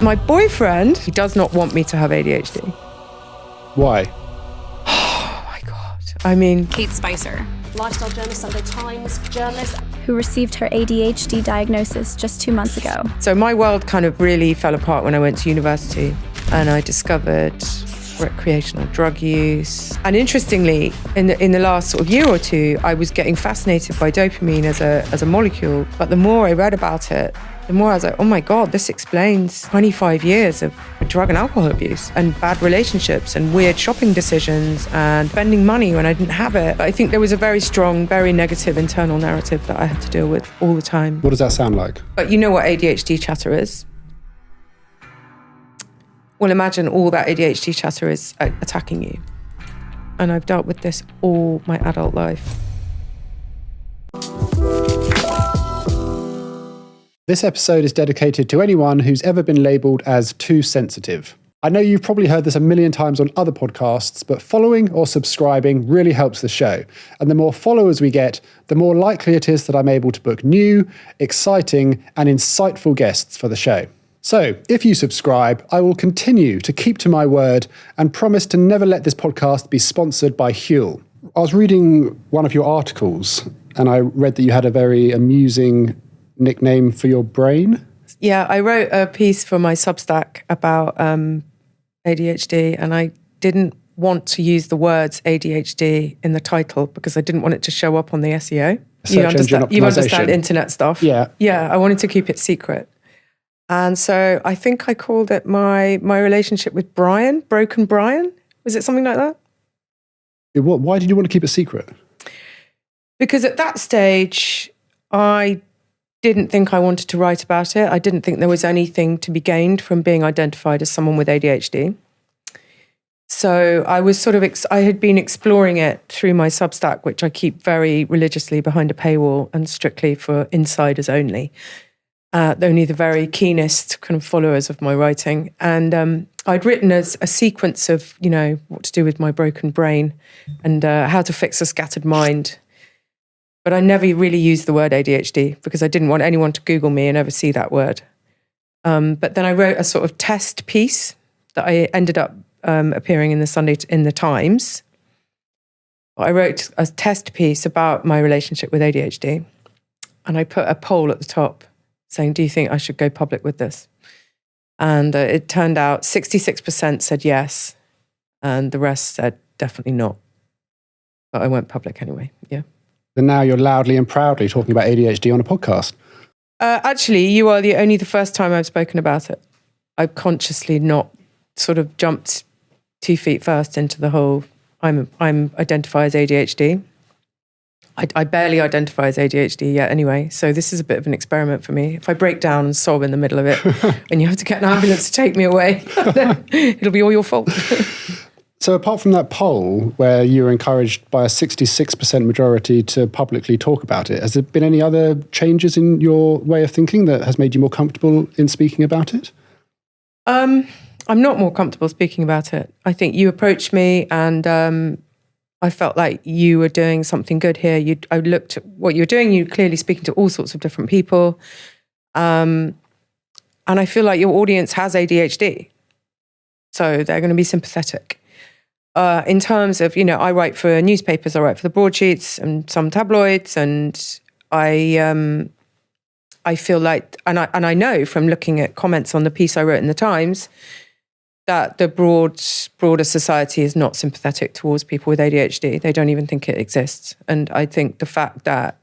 My boyfriend, he does not want me to have ADHD. Why? Oh my God. I mean, Kate Spicer, lifestyle journalist, Sunday Times journalist, who received her ADHD diagnosis just 2 months ago. so my world kind of really fell apart when I went to university and I discovered recreational drug use. And interestingly, in the last sort of year or two, I was getting fascinated by dopamine as a molecule. But the more I read about it, the more I was like, oh my God, this explains 25 years of drug and alcohol abuse and bad relationships and weird shopping decisions and spending money when I didn't have it. I think there was a very strong, very negative internal narrative that I had to deal with all the time. What does that sound like? But you know what ADHD chatter is? Well, imagine all that ADHD chatter is attacking you. And I've dealt with this all my adult life. This episode is dedicated to anyone who's ever been labelled as too sensitive. I know you've probably heard this a million times on other podcasts, but following or subscribing really helps the show. And the more followers we get, the more likely it is that I'm able to book new, exciting, and insightful guests for the show. So, if you subscribe, I will continue to keep to my word and promise to never let this podcast be sponsored by Huel. I was reading one of your articles and I read that you had a very amusing nickname for your brain. Yeah, I wrote a piece for my Substack about ADHD, and I didn't want to use the words ADHD in the title because I didn't want it to show up on the SEO. You understand internet stuff. Yeah. Yeah, I wanted to keep it secret. And so I think I called it my relationship with Brian, Broken Brian. Was it something like that? Why did you want to keep it secret? Because at that stage, I didn't think I wanted to write about it. I didn't think there was anything to be gained from being identified as someone with ADHD. So I was I had been exploring it through my Substack, which I keep very religiously behind a paywall and strictly for insiders only. Only the very keenest kind of followers of my writing. And I'd written a sequence of, what to do with my broken brain and how to fix a scattered mind. But I never really used the word ADHD because I didn't want anyone to Google me and ever see that word. But then I wrote a sort of test piece that I ended up appearing in the Times. I wrote a test piece about my relationship with ADHD. And I put a poll at the top saying, do you think I should go public with this? And it turned out 66% said yes. And the rest said definitely not. But I went public anyway, yeah. And now you're loudly and proudly talking about ADHD on a podcast. Actually, you are only the first time I've spoken about it. I've consciously not sort of jumped 2 feet first into the whole, I'm identify as ADHD. I barely identify as ADHD yet anyway, so this is a bit of an experiment for me. If I break down and sob in the middle of it and you have to get an ambulance to take me away, it'll be all your fault. So apart from that poll where you were encouraged by a 66% majority to publicly talk about it, has there been any other changes in your way of thinking that has made you more comfortable in speaking about it? I'm not more comfortable speaking about it. I think you approached me and I felt like you were doing something good here. I looked at what you were doing. You're clearly speaking to all sorts of different people. And I feel like your audience has ADHD. So they're going to be sympathetic. In terms of, I write for newspapers, I write for the broadsheets and some tabloids, and I feel like, and I know from looking at comments on the piece I wrote in the Times, that the broader society is not sympathetic towards people with ADHD. They don't even think it exists. And I think the fact that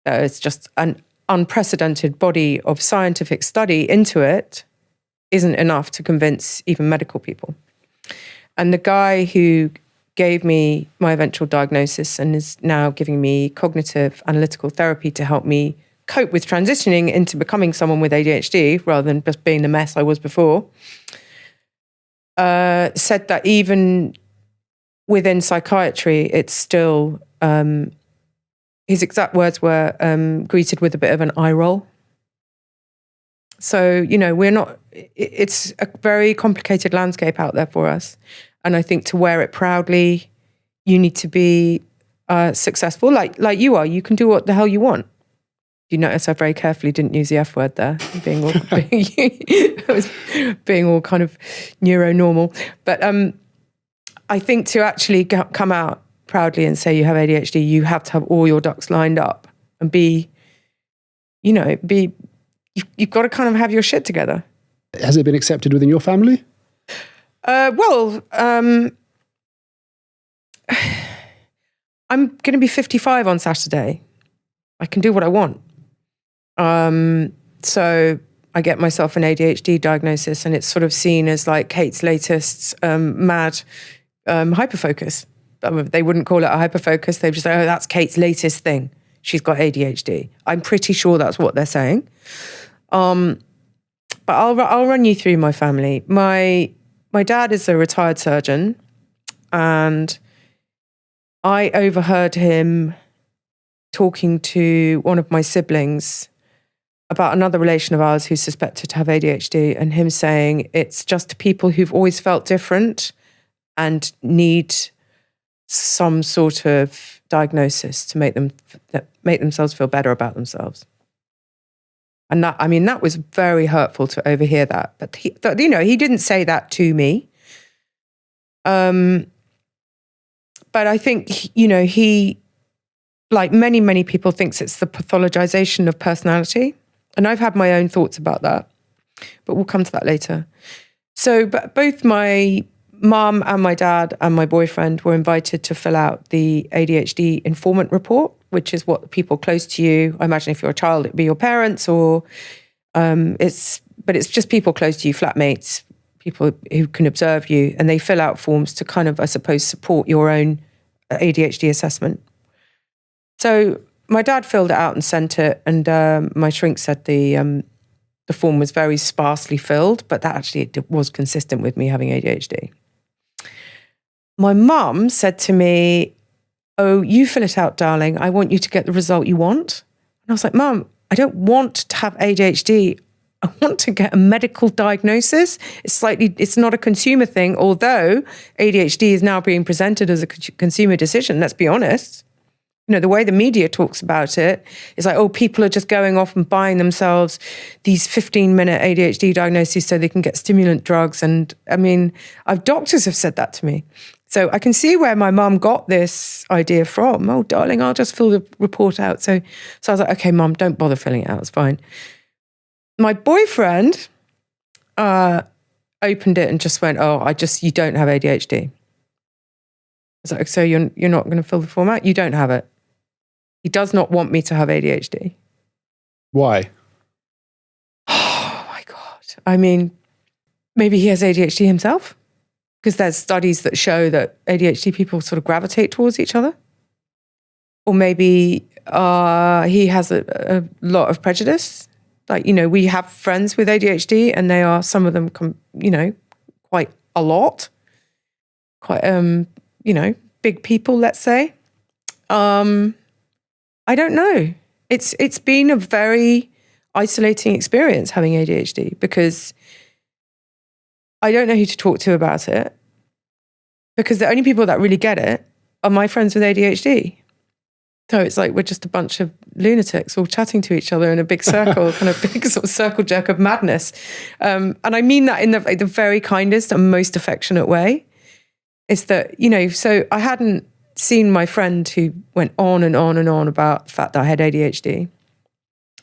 there is just an unprecedented body of scientific study into it isn't enough to convince even medical people. And the guy who gave me my eventual diagnosis and is now giving me cognitive analytical therapy to help me cope with transitioning into becoming someone with ADHD rather than just being the mess I was before, said that even within psychiatry, it's still, his exact words were greeted with a bit of an eye roll. So, it's a very complicated landscape out there for us. And I think to wear it proudly, you need to be successful, like you are. You can do what the hell you want. You notice I very carefully didn't use the F word there, being all being all kind of neuronormal. But I think to actually come out proudly and say you have ADHD, you have to have all your ducks lined up and you've got to kind of have your shit together. Has it been accepted within your family? I'm going to be 55 on Saturday. I can do what I want. So I get myself an ADHD diagnosis, and it's sort of seen as like Kate's latest mad hyperfocus. They wouldn't call it a hyperfocus. They'd just say, oh, that's Kate's latest thing. She's got ADHD. I'm pretty sure that's what they're saying. But I'll run you through my family. My dad is a retired surgeon, and I overheard him talking to one of my siblings about another relation of ours who's suspected to have ADHD, and him saying it's just people who've always felt different and need some sort of diagnosis to make themselves feel better about themselves. And that was very hurtful to overhear that. But he didn't say that to me. But I think, he, like many, many people, thinks it's the pathologization of personality. And I've had my own thoughts about that, but we'll come to that later. So, but both my mum and my dad and my boyfriend were invited to fill out the ADHD informant report, which is what people close to you, I imagine if you're a child, it'd be your parents, or it's just people close to you, flatmates, people who can observe you, and they fill out forms to kind of, I suppose, support your own ADHD assessment. So my dad filled it out and sent it, and my shrink said the form was very sparsely filled, but that actually was consistent with me having ADHD. My mum said to me, oh, you fill it out, darling. I want you to get the result you want. And I was like, Mum, I don't want to have ADHD. I want to get a medical diagnosis. It's not a consumer thing, although ADHD is now being presented as a consumer decision, let's be honest. The way the media talks about it is like, oh, people are just going off and buying themselves these 15-minute ADHD diagnoses so they can get stimulant drugs. And doctors have said that to me. So I can see where my mum got this idea from. Oh, darling, I'll just fill the report out. So I was like, okay, Mum, don't bother filling it out. It's fine. My boyfriend opened it and just went, oh, you don't have ADHD. I was like, so you're not going to fill the form out? You don't have it. He does not want me to have ADHD. Why? Oh my God. Maybe he has ADHD himself, because there's studies that show that ADHD people sort of gravitate towards each other. Or maybe he has a lot of prejudice. Like, we have friends with ADHD, and they are, some of them, quite a lot. Quite, big people, let's say. I don't know. It's been a very isolating experience having ADHD, because I don't know who to talk to about it, because the only people that really get it are my friends with ADHD. So it's like we're just a bunch of lunatics all chatting to each other in a big circle, kind of big sort of circle jerk of madness. And I mean that in the very kindest and most affectionate way. Is that, so I hadn't seen my friend who went on and on and on about the fact that I had ADHD.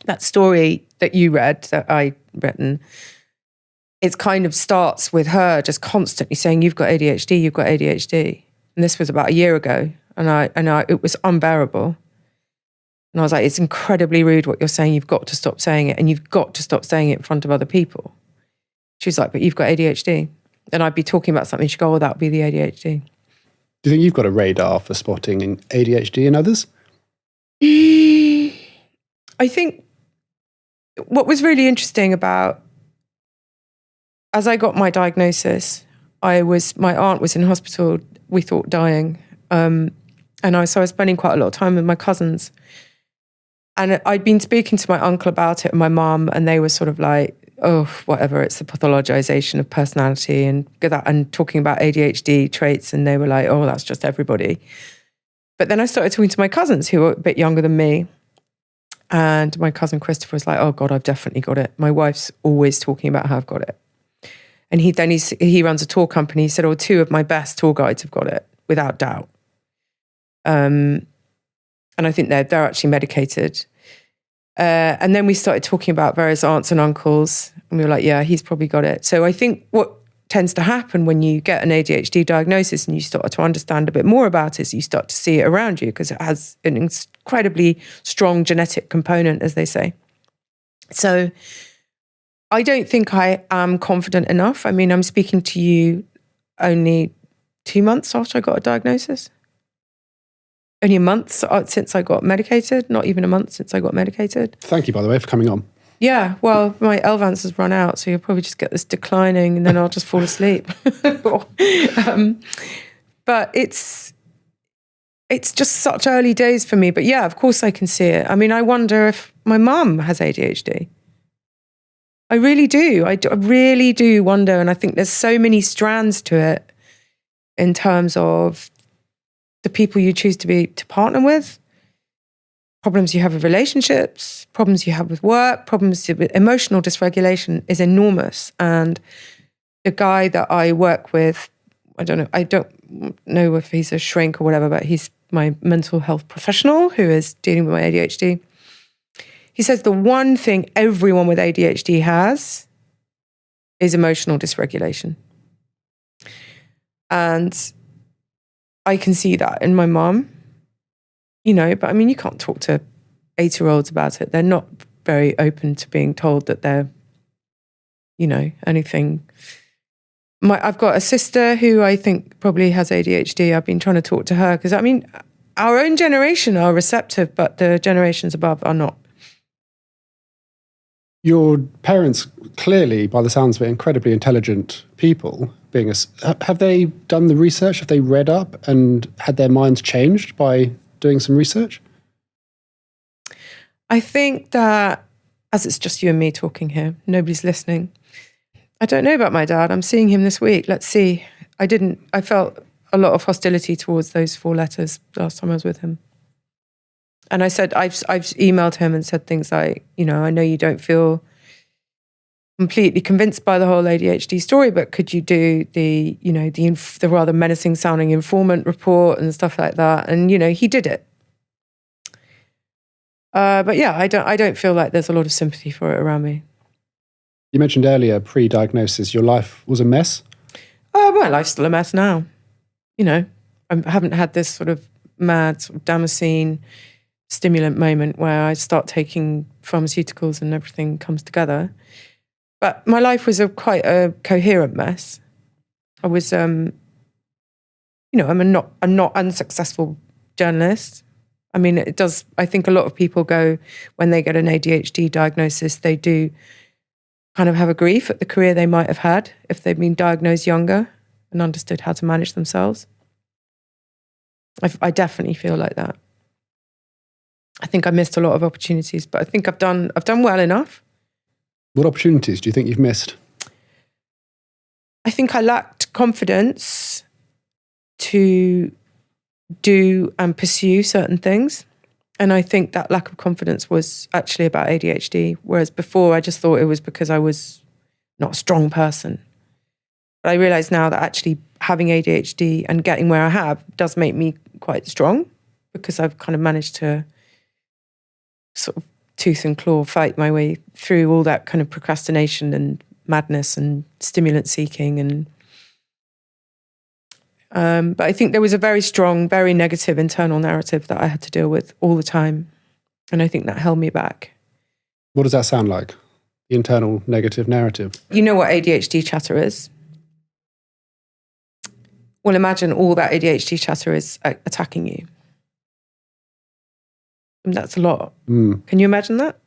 That story that you read, that I written, it kind of starts with her just constantly saying, you've got ADHD, you've got ADHD. And this was about a year ago. And it was unbearable. And I was like, it's incredibly rude what you're saying. You've got to stop saying it. And you've got to stop saying it in front of other people. She was like, but you've got ADHD. And I'd be talking about something. She'd go, oh, that would be the ADHD. Do you think you've got a radar for spotting in ADHD in others? I think what was really interesting about, as I got my diagnosis, my aunt was in hospital, we thought dying. And I was spending quite a lot of time with my cousins. And I'd been speaking to my uncle about it and my mum, and they were sort of like, oh, whatever, it's the pathologization of personality and talking about ADHD traits. And they were like, oh, that's just everybody. But then I started talking to my cousins who were a bit younger than me. And my cousin Christopher was like, oh God, I've definitely got it. My wife's always talking about how I've got it. And he runs a tour company. He said, oh, 2 of my best tour guides have got it, without doubt. And I think they're actually medicated. And then we started talking about various aunts and uncles. And we were like, yeah, he's probably got it. So I think what tends to happen when you get an ADHD diagnosis and you start to understand a bit more about it is you start to see it around you, because it has an incredibly strong genetic component, as they say. So I don't think I am confident enough. I mean, I'm speaking to you only 2 months after I got a diagnosis. Only a month since I got medicated, not even a month since I got medicated. Thank you, by the way, for coming on. Yeah, well, my Elvance has run out, so you'll probably just get this declining and then I'll just fall asleep. But it's just such early days for me. But yeah, of course I can see it. I mean, I wonder if my mum has ADHD. I really do. I really do wonder. And I think there's so many strands to it in terms of the people you choose to partner with, problems you have with relationships, problems you have with work, problems with emotional dysregulation is enormous. And the guy that I work with, I don't know if he's a shrink or whatever, but he's my mental health professional who is dealing with my ADHD. He says the one thing everyone with ADHD has is emotional dysregulation. And I can see that in my mum, but I mean, you can't talk to 8-year-olds about it. They're not very open to being told that they're, anything. I've got a sister who I think probably has ADHD. I've been trying to talk to her because, I mean, our own generation are receptive, but the generations above are not. Your parents, clearly, by the sounds of it, incredibly intelligent people. Have they done the research? Have they read up and had their minds changed by doing some research? I think that, as it's just you and me talking here, nobody's listening. I don't know about my dad. I'm seeing him this week. Let's see. I felt a lot of hostility towards those 4 letters last time I was with him. And I said, I've emailed him and said things like, I know you don't feel completely convinced by the whole ADHD story, but could you do the rather menacing sounding informant report and stuff like that? And, he did it. But yeah, I don't feel like there's a lot of sympathy for it around me. You mentioned earlier, pre-diagnosis, your life was a mess? My life's still a mess now. I haven't had this sort of mad sort of Damascene stimulant moment where I start taking pharmaceuticals and everything comes together. But my life was quite a coherent mess. I was, I'm a not unsuccessful journalist. I mean, I think a lot of people go, when they get an ADHD diagnosis, they do kind of have a grief at the career they might have had if they've been diagnosed younger and understood how to manage themselves. I definitely feel like that. I think I missed a lot of opportunities, but I think I've done well enough. What opportunities do you think you've missed? I think I lacked confidence to do and pursue certain things. And I think that lack of confidence was actually about ADHD, whereas before I just thought it was because I was not a strong person. But I realise now that actually having ADHD and getting where I have does make me quite strong, because I've kind of managed to sort of tooth and claw fight my way through all that kind of procrastination and madness and stimulant seeking. And but I think there was a very strong, very negative internal narrative that I had to deal with all the time. And I think that held me back. What does that sound like? The internal negative narrative? You know what ADHD chatter is? Well, imagine all that ADHD chatter is attacking you. And that's a lot. Can you imagine that?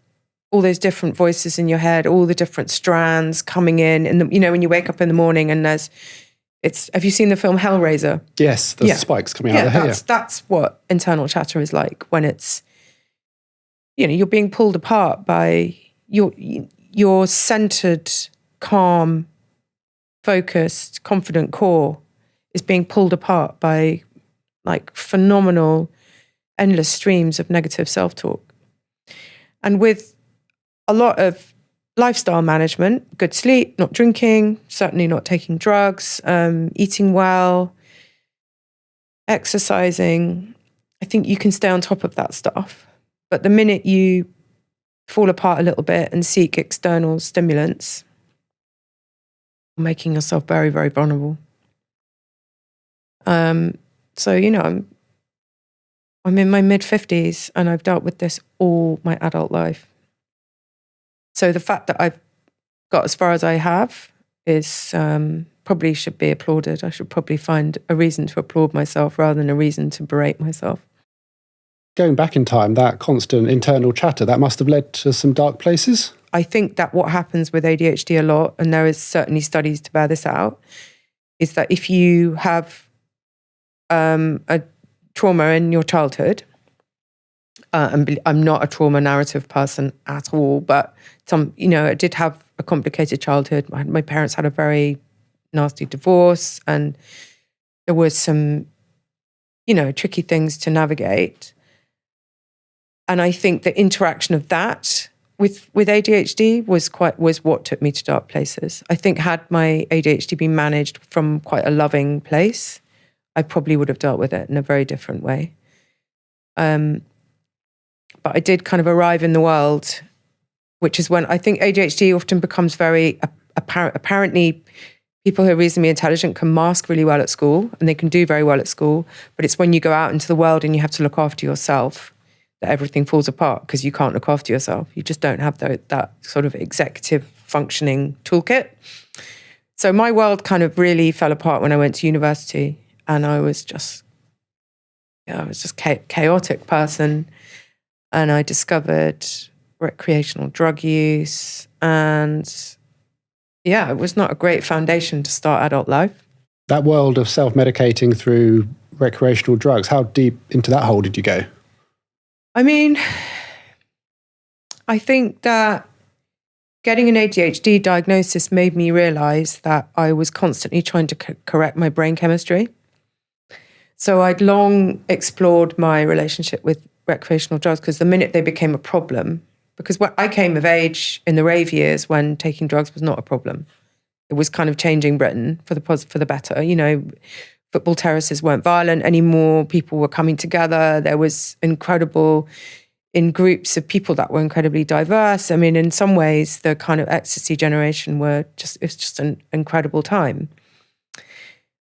All those different voices in your head, all the different strands coming in. And, when you wake up in the morning and have you seen the film Hellraiser? Yes, there's spikes coming out of the hair. That's what internal chatter is like when it's, you're being pulled apart by your centered, calm, focused, confident core is being pulled apart by like phenomenal, endless streams of negative self-talk. And with a lot of lifestyle management, good sleep, not drinking, certainly not taking drugs, eating well, exercising, I think you can stay on top of that stuff. But the minute you fall apart a little bit and seek external stimulants, you're making yourself very, very vulnerable. So, I'm in my mid-50s and I've dealt with this all my adult life. So the fact that I've got as far as I have is probably should be applauded. I should probably find a reason to applaud myself rather than a reason to berate myself. Going back in time, that constant internal chatter, that must have led to some dark places? I think that what happens with ADHD a lot, and there is certainly studies to bear this out, is that if you have a trauma in your childhood, and I'm not a trauma narrative person at all, but I did have a complicated childhood. My parents had a very nasty divorce, and there was some, tricky things to navigate. And I think the interaction of that with ADHD was what took me to dark places. I think had my ADHD been managed from quite a loving place, I probably would have dealt with it in a very different way. But I did kind of arrive in the world, which is when I think ADHD often becomes very apparent. Apparently, people who are reasonably intelligent can mask really well at school, and they can do very well at school. But it's when you go out into the world and you have to look after yourself that everything falls apart, because you can't look after yourself. You just don't have that sort of executive functioning toolkit. So my world kind of really fell apart when I went to university, and I was just chaotic person. And I discovered recreational drug use, and it was not a great foundation to start adult life. That world of self-medicating through recreational drugs, how deep into that hole did you go? I mean, I think that getting an ADHD diagnosis made me realize that I was constantly trying to correct my brain chemistry. So I'd long explored my relationship with recreational drugs, because the minute they became a problem, because I came of age in the rave years when taking drugs was not a problem. It was kind of changing Britain for the better. Football terraces weren't violent anymore. People were coming together. There was incredible, in groups of people that were incredibly diverse. I mean, in some ways, the kind of ecstasy generation it's just an incredible time.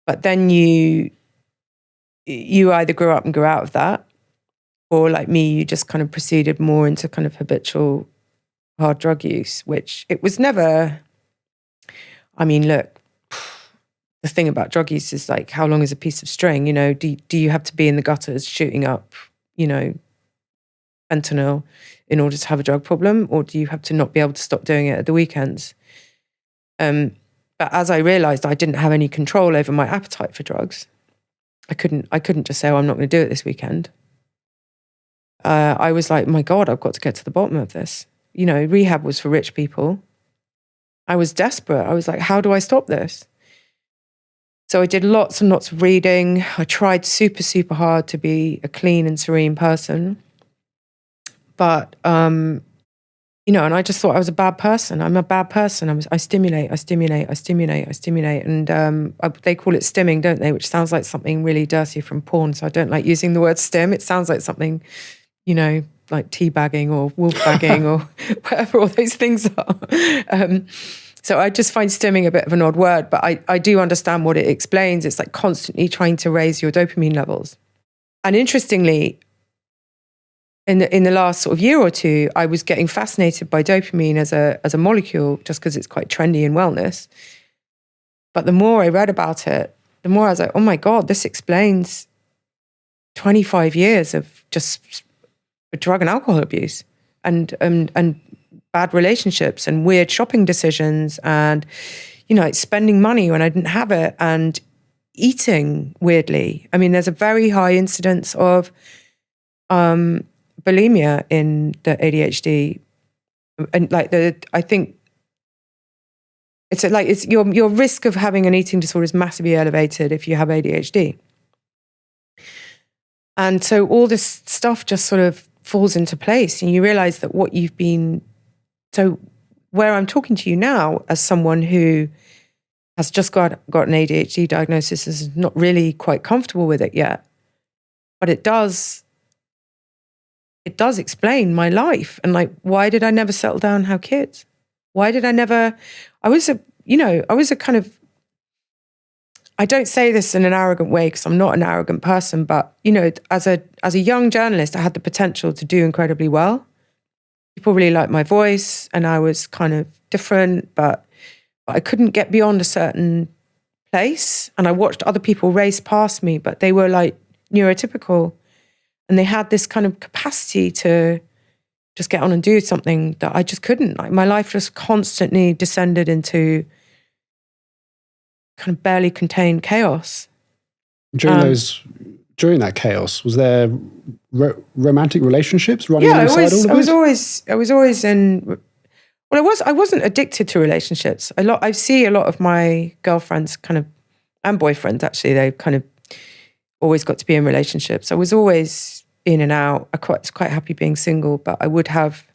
But then you either grew up and grew out of that, or like me, you just kind of proceeded more into kind of habitual hard drug use, which it was never. I mean, look, the thing about drug use is like, how long is a piece of string? Do you have to be in the gutters shooting up, fentanyl in order to have a drug problem, or do you have to not be able to stop doing it at the weekends? But as I realized I didn't have any control over my appetite for drugs, I couldn't just say, I'm not going to do it this weekend. I was like, my God, I've got to get to the bottom of this. Rehab was for rich people. I was desperate. I was like, how do I stop this? So I did lots and lots of reading. I tried super, super hard to be a clean and serene person. But, and I just thought I was a bad person. I'm a bad person. I stimulate. And they call it stimming, don't they? Which sounds like something really dirty from porn. So I don't like using the word stim. It sounds like something, like teabagging or wolfbagging or whatever all those things are. So I just find stimming a bit of an odd word, but I do understand what it explains. It's like constantly trying to raise your dopamine levels. And interestingly, in the last sort of year or two, I was getting fascinated by dopamine as a molecule, just because it's quite trendy in wellness. But the more I read about it, the more I was like, oh my God, this explains 25 years of just drug and alcohol abuse and bad relationships and weird shopping decisions and, spending money when I didn't have it and eating weirdly. I mean, there's a very high incidence of bulimia in the ADHD. And I think it's your risk of having an eating disorder is massively elevated if you have ADHD. And so all this stuff just sort of falls into place, and you realize that what you've been, so where I'm talking to you now as someone who has just got an ADHD diagnosis, is not really quite comfortable with it yet, but it does explain my life. And like, why did I never settle down and have kids? Why did I never, I was a kind of, I don't say this in an arrogant way because I'm not an arrogant person, but, you know, as a young journalist, I had the potential to do incredibly well. People really liked my voice, and I was kind of different, but I couldn't get beyond a certain place. And I watched other people race past me, but they were like neurotypical, and they had this kind of capacity to just get on and do something that I just couldn't. Like, my life just constantly descended into kind of barely contained chaos. During that chaos, was there romantic relationships running alongside all of it? I was always in. Well, I wasn't addicted to relationships. I see a lot of my girlfriends kind of, and boyfriends actually, they kind of always got to be in relationships. I was always in and out. I was quite happy being single, but I would have.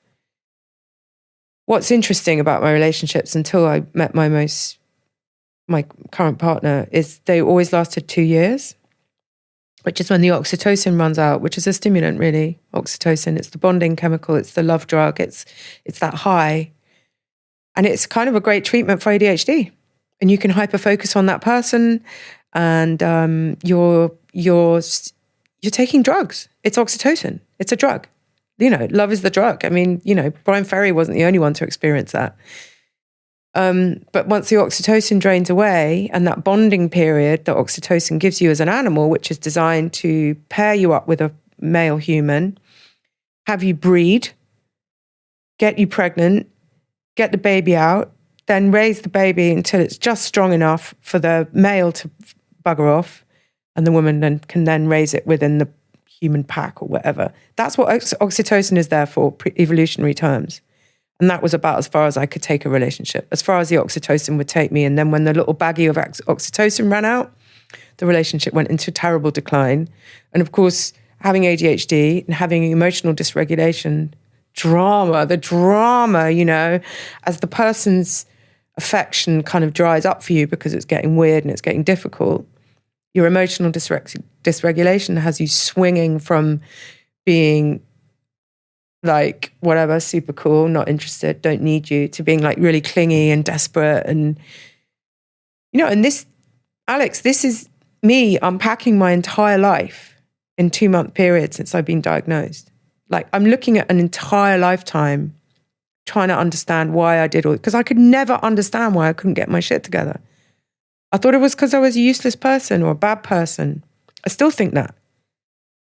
What's interesting about my relationships until I met my current partner is they always lasted 2 years, which is when the oxytocin runs out, which is a stimulant, really. Oxytocin, it's the bonding chemical, it's the love drug, it's that high. And it's kind of a great treatment for ADHD. And you can hyper-focus on that person, and you're taking drugs. It's oxytocin. It's a drug. You know, love is the drug. I mean, you know, Brian Ferry wasn't the only one to experience that. But once the oxytocin drains away, and that bonding period that oxytocin gives you as an animal, which is designed to pair you up with a male human, have you breed, get you pregnant, get the baby out, then raise the baby until it's just strong enough for the male to bugger off, and the woman can then raise it within the human pack or whatever. That's what oxytocin is there for, evolutionary terms. And that was about as far as I could take a relationship, as far as the oxytocin would take me. And then when the little baggie of oxytocin ran out, the relationship went into terrible decline. And of course, having ADHD and having emotional dysregulation, the drama, you know, as the person's affection kind of dries up for you because it's getting weird and it's getting difficult, your emotional dysregulation has you swinging from being like, whatever, super cool, not interested, don't need you, to being like really clingy and desperate. And, you know, and this, Alex, this is me unpacking my entire life in 2-month period since I've been diagnosed. Like, I'm looking at an entire lifetime trying to understand why I did all, because I could never understand why I couldn't get my shit together. I thought it was because I was a useless person or a bad person. I still think that.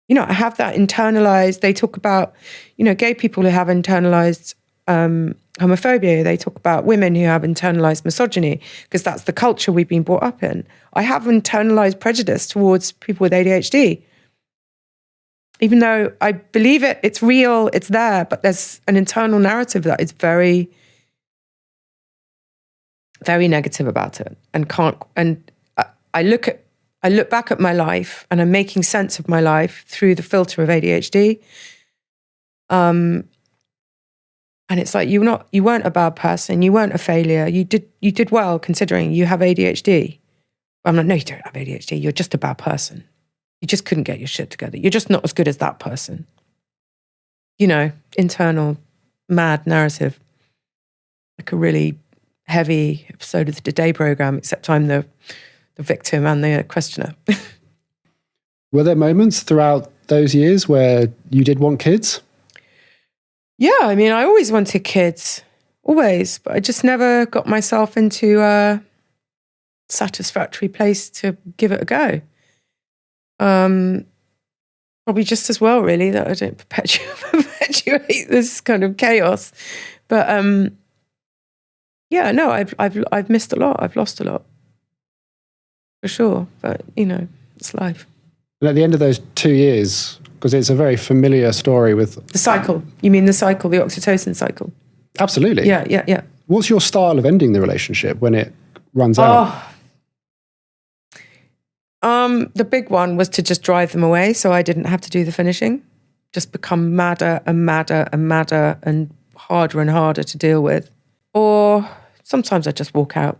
You know, I have that internalized, they talk about, you know, gay people who have internalized homophobia. They talk about women who have internalized misogyny, because that's the culture we've been brought up in. I have internalized prejudice towards people with ADHD. Even though I believe it, it's real, it's there, but there's an internal narrative that is very, very negative about it, and I look back at my life, and I'm making sense of my life through the filter of ADHD. And it's like, you weren't a bad person, you weren't a failure, you did well considering you have ADHD. I'm like, no, you don't have ADHD, you're just a bad person. You just couldn't get your shit together. You're just not as good as that person. You know, internal mad narrative. Like a really heavy episode of the Today program, except I'm the victim and the questioner. Were there moments throughout those years where you did want kids? Yeah, I mean, I always wanted kids, always, but I just never got myself into a satisfactory place to give it a go. Probably just as well, really, that I don't perpetuate this kind of chaos. But yeah, no, I've missed a lot. I've lost a lot, for sure. But you know, it's life. And at the end of those 2 years, because it's a very familiar story with the cycle. You mean the cycle, the oxytocin cycle? Absolutely. Yeah. What's your style of ending the relationship when it runs out? The big one was to just drive them away so I didn't have to do the finishing. just become madder and madder and madder and harder to deal with. Or sometimes I just walk out.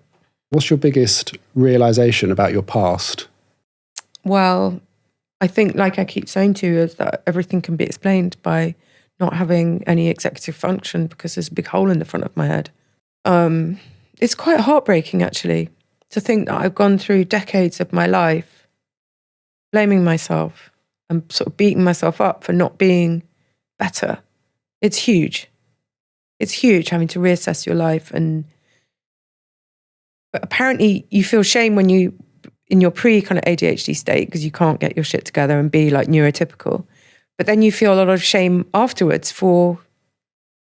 What's your biggest realization about your past? Well, I think, like I keep saying to you, is that everything can be explained by not having any executive function because there's a big hole in the front of my head. It's quite heartbreaking, actually, to think that I've gone through decades of my life blaming myself and sort of beating myself up for not being better. It's huge. It's huge having to reassess your life. But apparently you feel shame when you, in your kind of ADHD state, because you can't get your shit together and be like neurotypical. But then you feel a lot of shame afterwards for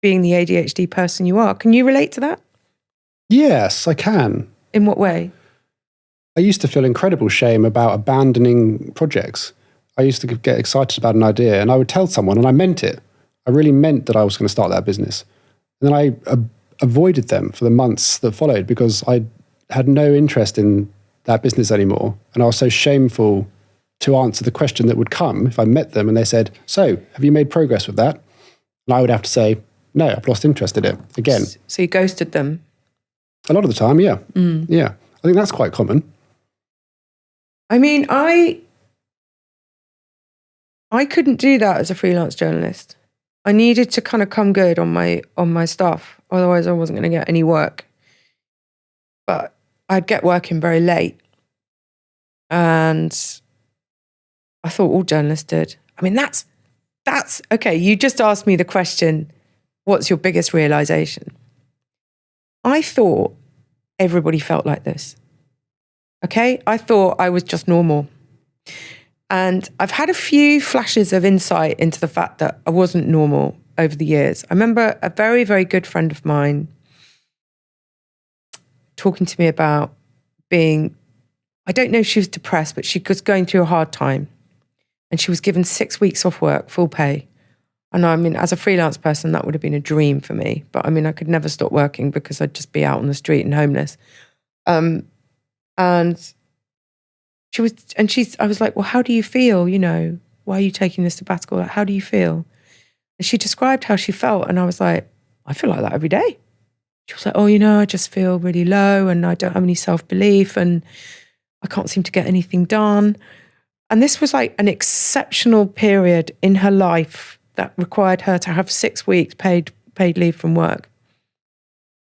being the ADHD person you are. Can you relate to that? Yes, I can. In what way? I used to feel incredible shame about abandoning projects. I used to get excited about an idea and I would tell someone, and I meant it. I really meant that I was going to start that business. And then I avoided them for the months that followed because I had no interest in that business anymore. And I was so shameful to answer the question that would come if I met them and they said, "So, have you made progress with that?" And I would have to say, "No, I've lost interest in it." Again. So you ghosted them? A lot of the time, yeah. Yeah. I think that's quite common. I mean, I couldn't do that as a freelance journalist. I needed to kind of come good on my stuff. Otherwise I wasn't going to get any work. But I'd get working very late. And I thought all journalists did. I mean, that's okay. You just asked me the question, what's your biggest realization? I thought everybody felt like this. Okay? I thought I was just normal. And I've had a few flashes of insight into the fact that I wasn't normal over the years. I remember a very, very good friend of mine talking to me about being, I don't know if she was depressed, but she was going through a hard time. And she was given 6 weeks off work, full pay. And I mean, as a freelance person, that would have been a dream for me. But I mean, I could never stop working because I'd just be out on the street and homeless. And I was like, well, how do you feel? You know, why are you taking this sabbatical? Like, how do you feel? And she described how she felt. And I was like, I feel like that every day. She was like, oh, you know, I just feel really low and I don't have any self-belief and I can't seem to get anything done. And this was like an exceptional period in her life that required her to have 6 weeks paid leave from work.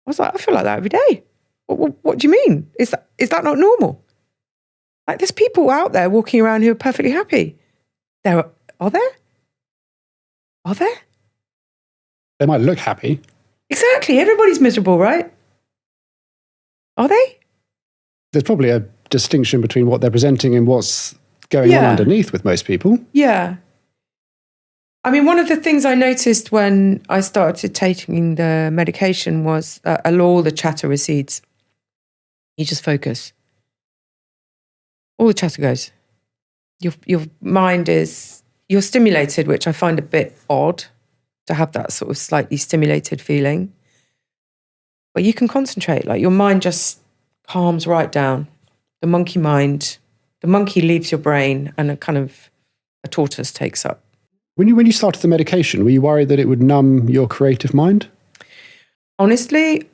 I was like, I feel like that every day. What do you mean? Is that not normal? Like, there's people out there walking around who are perfectly happy. Are there? Are there? They might look happy. Exactly. Everybody's miserable, right? Are they? There's probably a distinction between what they're presenting and what's going on underneath with most people. Yeah. I mean, one of the things I noticed when I started taking the medication was all the chatter recedes. You just focus. All the chatter goes. Your mind you're stimulated, which I find a bit odd to have that sort of slightly stimulated feeling. But you can concentrate, like your mind just calms right down. The monkey leaves your brain and a tortoise takes up. When you started the medication, were you worried that it would numb your creative mind? Honestly,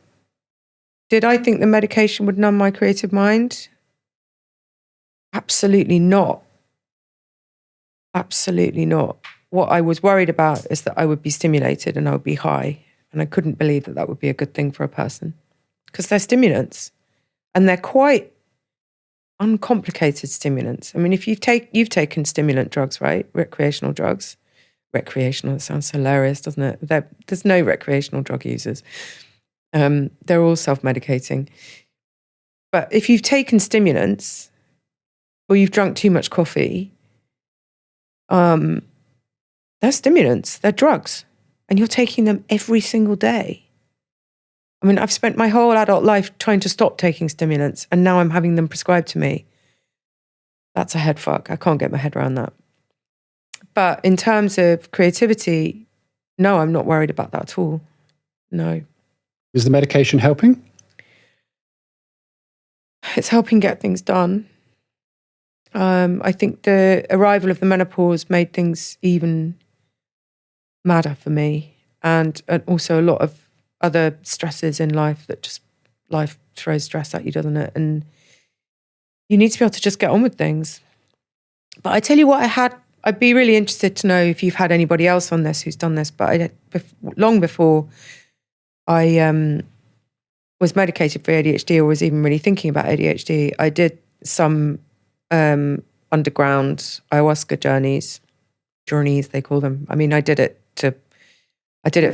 did I think the medication would numb my creative mind? Absolutely not. Absolutely not. What I was worried about is that I would be stimulated and I would be high. And I couldn't believe that would be a good thing for a person. Because they're stimulants. And they're quite uncomplicated stimulants. I mean, if you've taken stimulant drugs, right? Recreational drugs. Recreational, it sounds hilarious, doesn't it? There's no recreational drug users. They're all self-medicating. But if you've taken stimulants or you've drunk too much coffee, they're stimulants, they're drugs. And you're taking them every single day. I mean, I've spent my whole adult life trying to stop taking stimulants and now I'm having them prescribed to me. That's a head fuck. I can't get my head around that. But in terms of creativity, no, I'm not worried about that at all. No. Is the medication helping? It's helping get things done. I think the arrival of the menopause made things even madder for me, and also a lot of other stresses in life that just life throws stress at you, doesn't it? And you need to be able to just get on with things. But I tell you what, I'd be really interested to know if you've had anybody else on this who's done this. But long before I was medicated for ADHD or was even really thinking about ADHD, I did some underground ayahuasca journeys they call them. I mean, I did it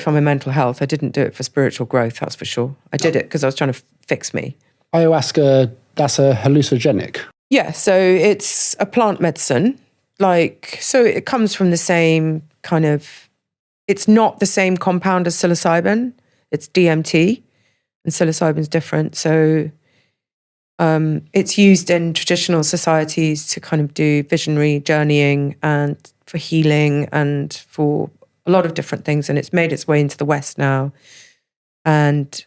for my mental health. I didn't do it for spiritual growth, that's for sure. I did it because I was trying to fix me. Ayahuasca, that's a hallucinogenic. Yeah, so it's a plant medicine. So it comes from the same kind of, it's not the same compound as psilocybin. It's DMT, and psilocybin's different. So it's used in traditional societies to kind of do visionary journeying and for healing and for a lot of different things. And it's made its way into the West now. And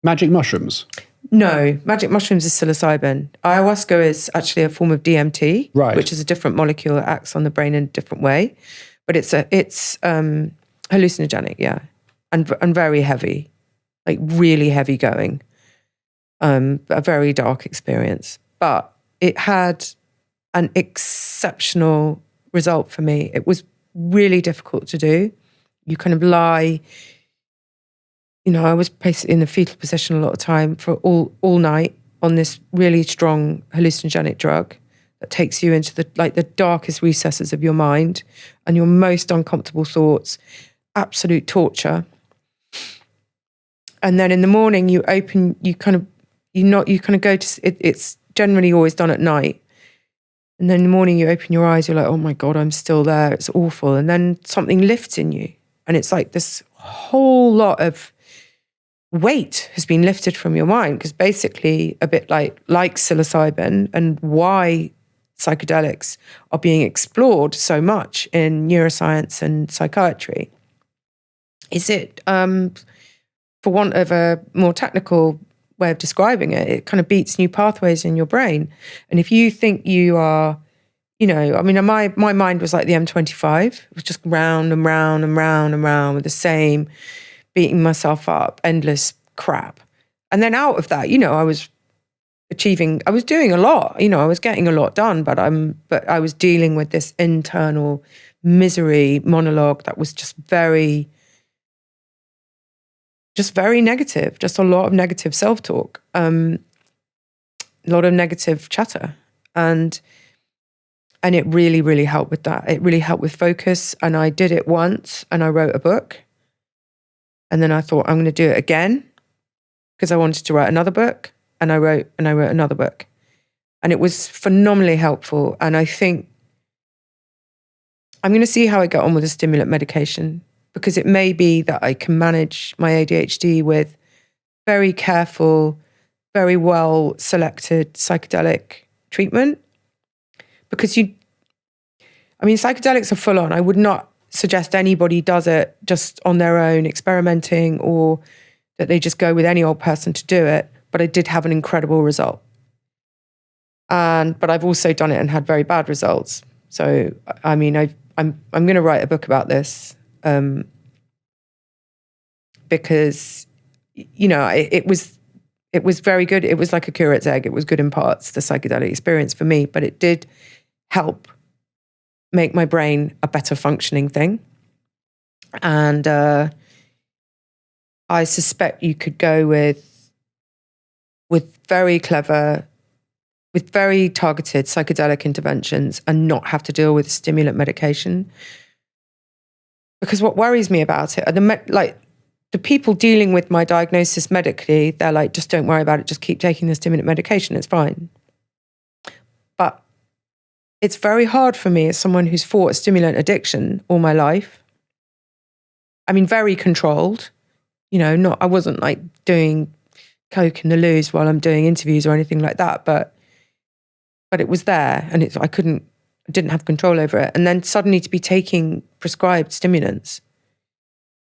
magic mushrooms? No, magic mushrooms is psilocybin. Ayahuasca is actually a form of DMT, right, which is a different molecule that acts on the brain in a different way. But it's hallucinogenic, yeah, and very heavy, like really heavy going. A very dark experience, but it had an exceptional result for me. It was really difficult to do. You kind of lie. I was basically in the fetal position a lot of time for all night on this really strong hallucinogenic drug that takes you into the darkest recesses of your mind and your most uncomfortable thoughts, absolute torture. And then in the morning you kind of go to, it's generally always done at night. And then in the morning you open your eyes, you're like, oh my God, I'm still there. It's awful. And then something lifts in you. And it's like this whole lot of weight has been lifted from your mind, because basically a bit like psilocybin and why psychedelics are being explored so much in neuroscience and psychiatry is it, for want of a more technical way of describing it, it kind of beats new pathways in your brain. And if you think you are, my mind was like the M25. It was just round and round and round and round with the same beating myself up, endless crap. And then out of that, I was doing a lot, I was getting a lot done, but I was dealing with this internal misery monologue that was just very negative, just a lot of negative self-talk, a lot of negative chatter. And it really, really helped with that. It really helped with focus. And I did it once and I wrote a book. And then I thought, I'm going to do it again because I wanted to write another book. And I wrote another book. And it was phenomenally helpful. And I think I'm going to see how I get on with the stimulant medication, because it may be that I can manage my ADHD with very careful, very well selected psychedelic treatment. Because psychedelics are full on. I would not suggest anybody does it just on their own, experimenting, or that they just go with any old person to do it. But I did have an incredible result. But I've also done it and had very bad results. So, I'm going to write a book about this, because, it was very good. It was like a curate's egg. It was good in parts, the psychedelic experience for me, but it did help make my brain a better functioning thing. And I suspect you could go with very clever, with very targeted psychedelic interventions and not have to deal with stimulant medication. Because what worries me about it are the people dealing with my diagnosis medically, they're like, just don't worry about it, just keep taking the stimulant medication, it's fine. But it's very hard for me as someone who's fought a stimulant addiction all my life. Very controlled. I wasn't like doing coke in the loos while I'm doing interviews or anything like that, but it was there, and I didn't have control over it. And then suddenly to be taking prescribed stimulants,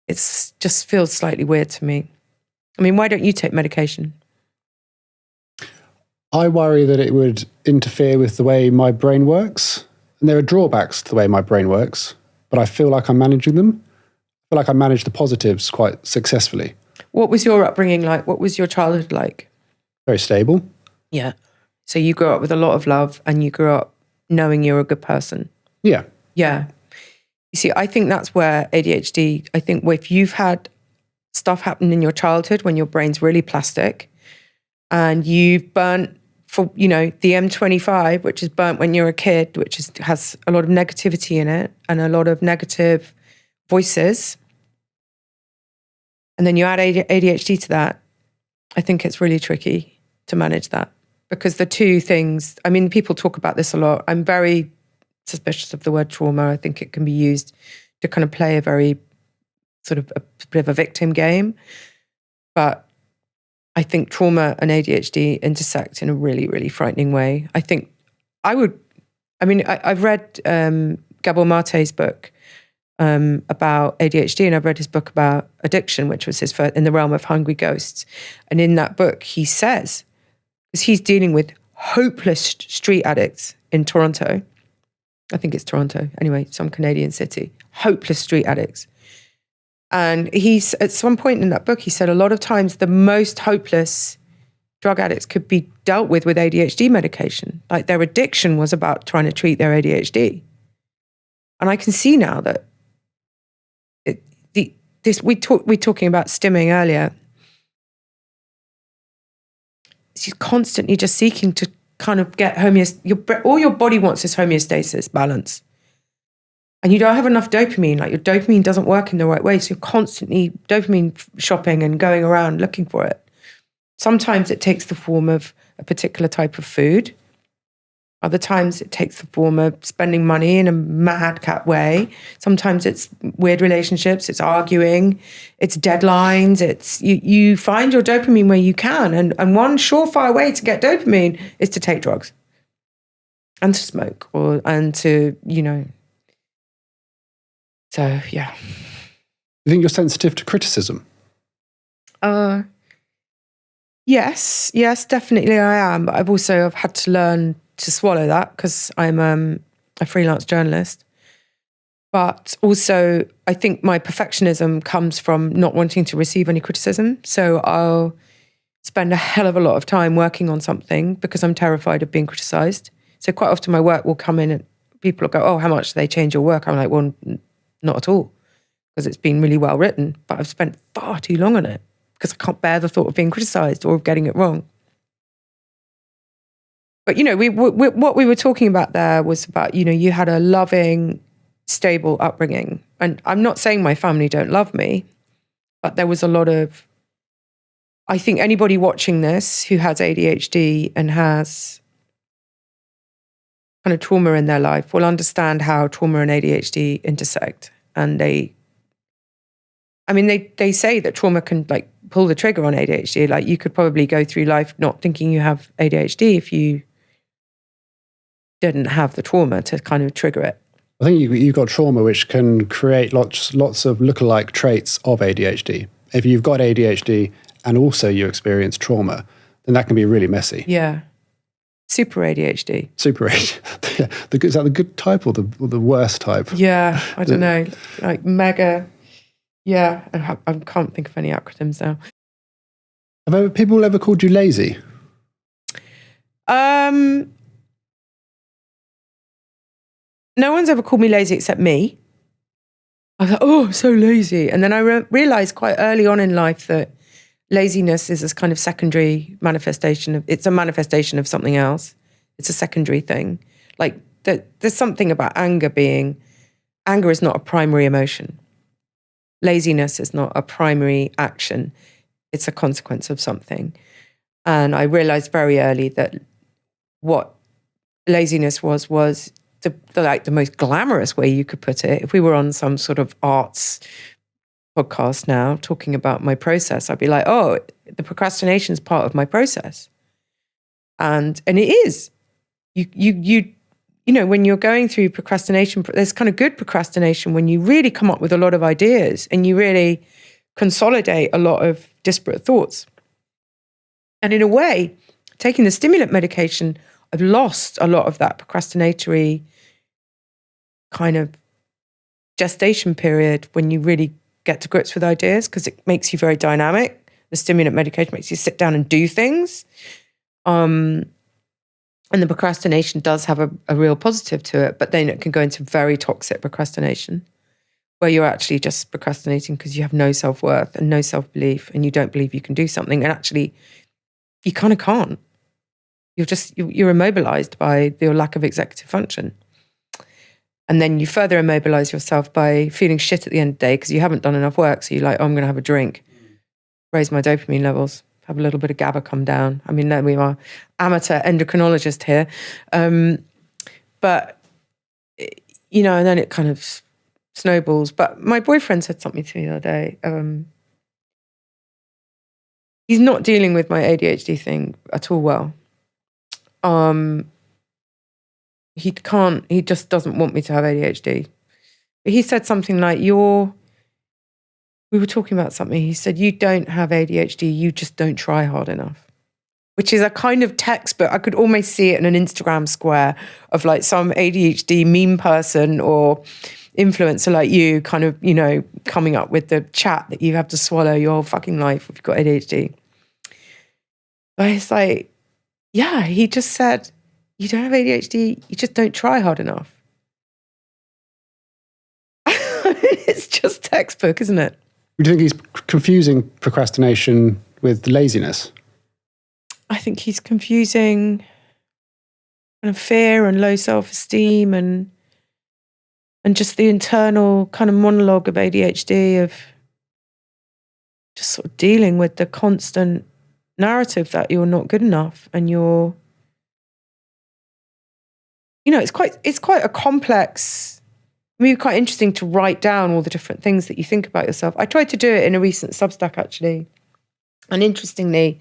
it just feels slightly weird to me. Why don't you take medication? I worry that it would interfere with the way my brain works. And there are drawbacks to the way my brain works, but I feel like I'm managing them. feel like I managed the positives quite successfully. What was your upbringing like? What was your childhood like? Very stable. Yeah. So you grew up with a lot of love and you grew up knowing you're a good person. Yeah. Yeah. You see, I think that's where ADHD, I think if you've had stuff happen in your childhood when your brain's really plastic and you've burnt for, the M25, which is burnt when you're a kid, has a lot of negativity in it and a lot of negative voices. And then you add ADHD to that, I think it's really tricky to manage that. Because the two things, people talk about this a lot. I'm very suspicious of the word trauma. I think it can be used to kind of play a very sort of a bit of a victim game. But I think trauma and ADHD intersect in a really, really frightening way. I think I've read Gabor Mate's book about ADHD, and I've read his book about addiction, which was his first, In the Realm of Hungry Ghosts. And in that book, he says, because he's dealing with hopeless street addicts in Toronto. I think it's Toronto. Anyway, some Canadian city. Hopeless street addicts. And he's, at some point in that book, he said a lot of times the most hopeless drug addicts could be dealt with ADHD medication. Like their addiction was about trying to treat their ADHD. And I can see now that we're talking about stimming earlier. She's constantly just seeking to kind of get all your body wants is homeostasis, balance. And you don't have enough dopamine, like your dopamine doesn't work in the right way. So you're constantly dopamine shopping and going around looking for it. Sometimes it takes the form of a particular type of food. Other times it takes the form of spending money in a madcap way. Sometimes it's weird relationships, it's arguing, it's deadlines, it's you find your dopamine where you can. And one surefire way to get dopamine is to take drugs and to smoke So, yeah. You think you're sensitive to criticism? Yes, definitely I am. But I've had to learn to swallow that because I'm a freelance journalist. But also, I think my perfectionism comes from not wanting to receive any criticism. So I'll spend a hell of a lot of time working on something because I'm terrified of being criticized. So quite often my work will come in and people will go, "Oh, how much do they change your work?" I'm like, "Well, not at all, because it's been really well written, but I've spent far too long on it because I can't bear the thought of being criticized or of getting it wrong." But, what we were talking about there was about, you had a loving, stable upbringing. And I'm not saying my family don't love me, but there was a lot of, I think anybody watching this who has ADHD and has kind of trauma in their life will understand how trauma and ADHD intersect. And they say that trauma can like pull the trigger on ADHD. Like you could probably go through life not thinking you have ADHD if you didn't have the trauma to kind of trigger it. I think you've got trauma which can create lots of lookalike traits of ADHD. If you've got ADHD and also you experience trauma, then that can be really messy. Yeah. Super ADHD. Super ADHD. Is that the good type or the worst type? Yeah, I don't know. Like mega. Yeah, I can't think of any acronyms now. Have people ever called you lazy? No one's ever called me lazy except me. I was like, "Oh, so lazy." And then I realized quite early on in life that laziness is this kind of secondary manifestation it's a manifestation of something else. It's a secondary thing. Like there's something about anger is not a primary emotion. Laziness is not a primary action. It's a consequence of something. And I realized very early that what laziness was the most glamorous way you could put it. If we were on some sort of arts podcast now talking about my process, I'd be like, "Oh, the procrastination is part of my process." And it is. When you're going through procrastination, there's kind of good procrastination when you really come up with a lot of ideas and you really consolidate a lot of disparate thoughts. And in a way, taking the stimulant medication, I've lost a lot of that procrastinatory kind of gestation period when you really get to grips with ideas because it makes you very dynamic. The stimulant medication makes you sit down and do things. And the procrastination does have a real positive to it, but then it can go into very toxic procrastination where you're actually just procrastinating because you have no self-worth and no self-belief and you don't believe you can do something. And actually, you kind of can't. You're immobilized by your lack of executive function. And then you further immobilize yourself by feeling shit at the end of the day because you haven't done enough work. So you're like, oh, I'm going to have a drink, raise my dopamine levels, have a little bit of GABA come down. I mean, we are amateur endocrinologist here. But, you know, and then it kind of snowballs. But my boyfriend said something to me the other day. He's not dealing with my ADHD thing at all well. He just doesn't want me to have ADHD. But he said something like, we were talking about something. He said, you don't have ADHD, you just don't try hard enough. Which is a kind of textbook. I could almost see it in an Instagram square of like some ADHD meme person or influencer like you kind of, you know, coming up with the chat that you have to swallow your whole fucking life if you've got ADHD. But it's like, yeah, he just said, you don't have ADHD, you just don't try hard enough. It's just textbook, isn't it? Do you think he's confusing procrastination with laziness? I think he's confusing kind of fear and low self-esteem and just the internal kind of monologue of ADHD of just sort of dealing with the constant narrative that you're not good enough and you're, you know, it's quite a complex, I mean, quite interesting to write down all the different things that you think about yourself. I tried to do it in a recent Substack, actually. And interestingly,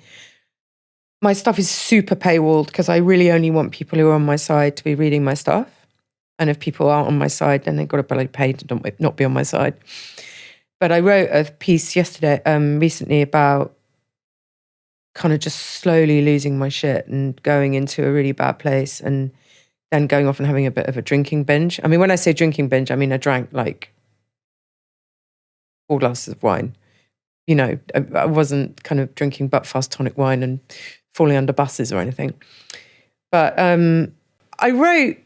my stuff is super paywalled because I really only want people who are on my side to be reading my stuff. And if people aren't on my side, then they've got to bloody pay to not be on my side. But I wrote a piece recently about kind of just slowly losing my shit and going into a really bad place and then going off and having a bit of a drinking binge. I mean, when I say drinking binge, I mean I drank like 4 glasses of wine. You know, I wasn't kind of drinking butt-fast tonic wine and falling under buses or anything. But I wrote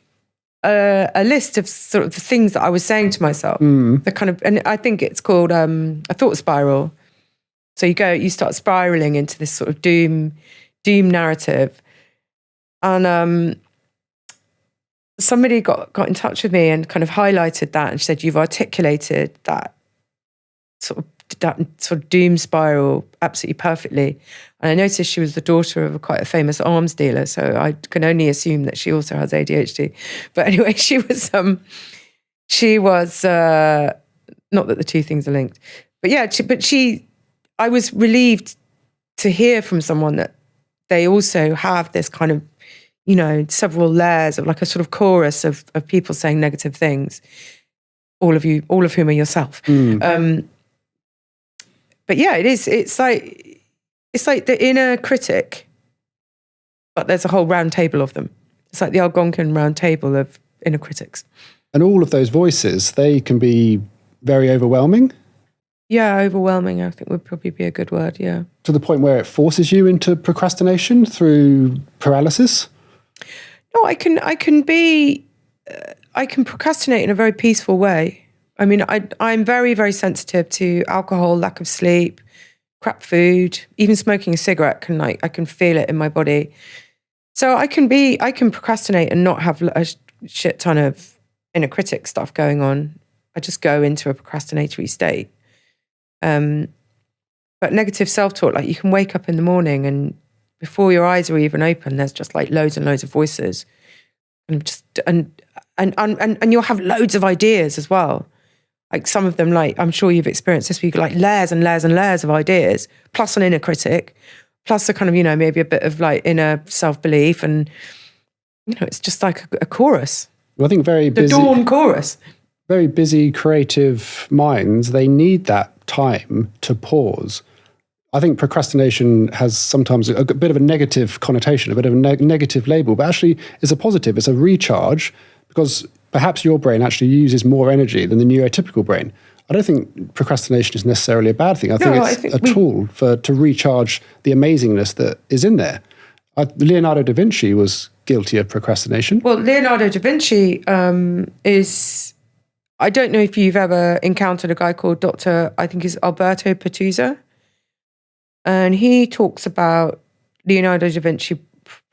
a list of sort of the things that I was saying to myself. The kind of, and I think it's called a thought spiral. So you start spiraling into this sort of doom narrative. And somebody got in touch with me and kind of highlighted that and said, you've articulated that sort of doom spiral absolutely perfectly. And I noticed she was the daughter of quite a famous arms dealer, so I can only assume that she also has ADHD. But anyway, she was not that the two things are linked, but yeah, I was relieved to hear from someone that they also have this kind of, you know, several layers of like a sort of chorus of people saying negative things, all of whom are yourself. But yeah, it's like the inner critic, but there's a whole round table of them. It's like the Algonquin round table of inner critics. And all of those voices, they can be very overwhelming. Yeah, overwhelming, I think would probably be a good word, yeah. To the point where it forces you into procrastination through paralysis? No, I can procrastinate in a very peaceful way. I mean, I'm very, very sensitive to alcohol, lack of sleep, crap food, even smoking a cigarette I can feel it in my body. So I can procrastinate and not have a shit ton of inner critic stuff going on. I just go into a procrastinatory state. But negative self-talk, like you can wake up in the morning and before your eyes are even open, there's just like loads and loads of voices, and you'll have loads of ideas as well. Like some of them, like I'm sure you've experienced this week, like layers and layers and layers of ideas, plus an inner critic, plus a kind of, you know, maybe a bit of like inner self-belief, and you know, it's just like a chorus. Well, I think the dawn chorus. Very busy, creative minds, they need that time to pause. I think procrastination has sometimes a bit of a negative connotation, a bit of a negative label, but actually it's a positive. It's a recharge because perhaps your brain actually uses more energy than the neurotypical brain. I don't think procrastination is necessarily a bad thing. I think it's a tool to recharge the amazingness that is in there. Leonardo da Vinci was guilty of procrastination. Well, Leonardo da Vinci is... I don't know if you've ever encountered a guy called I think he's Alberto Pertuzza. And he talks about Leonardo da Vinci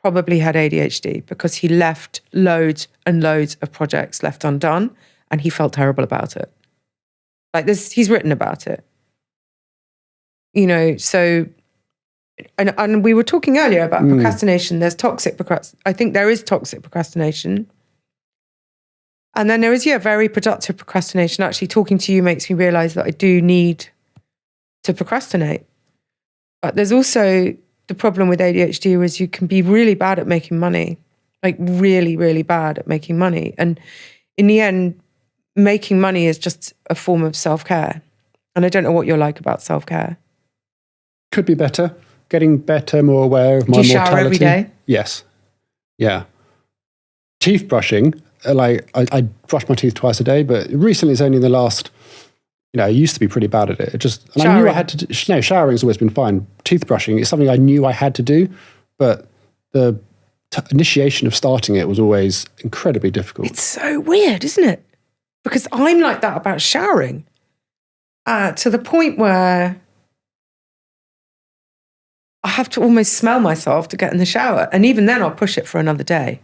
probably had ADHD because he left loads and loads of projects left undone and he felt terrible about it. Like this, he's written about it. You know, so, and we were talking earlier about procrastination. There's toxic procrastination. I think there is toxic procrastination. And then there is, very productive procrastination. Actually, talking to you makes me realize that I do need to procrastinate. But there's also the problem with ADHD is you can be really bad at making money, like really, really bad at making money. And in the end, making money is just a form of self-care. And I don't know what you're like about self-care. Could be better. Getting better, more aware of my mortality. Do you shower every day? Yes. Yeah. Teeth brushing. I brush my teeth twice a day, but recently it's only in the last, I used to be pretty bad at it. I knew I had to do, showering's always been fine. Teeth brushing is something I knew I had to do, but the initiation of starting it was always incredibly difficult. It's so weird, isn't it? Because I'm like that about showering to the point where I have to almost smell myself to get in the shower. And even then I'll push it for another day.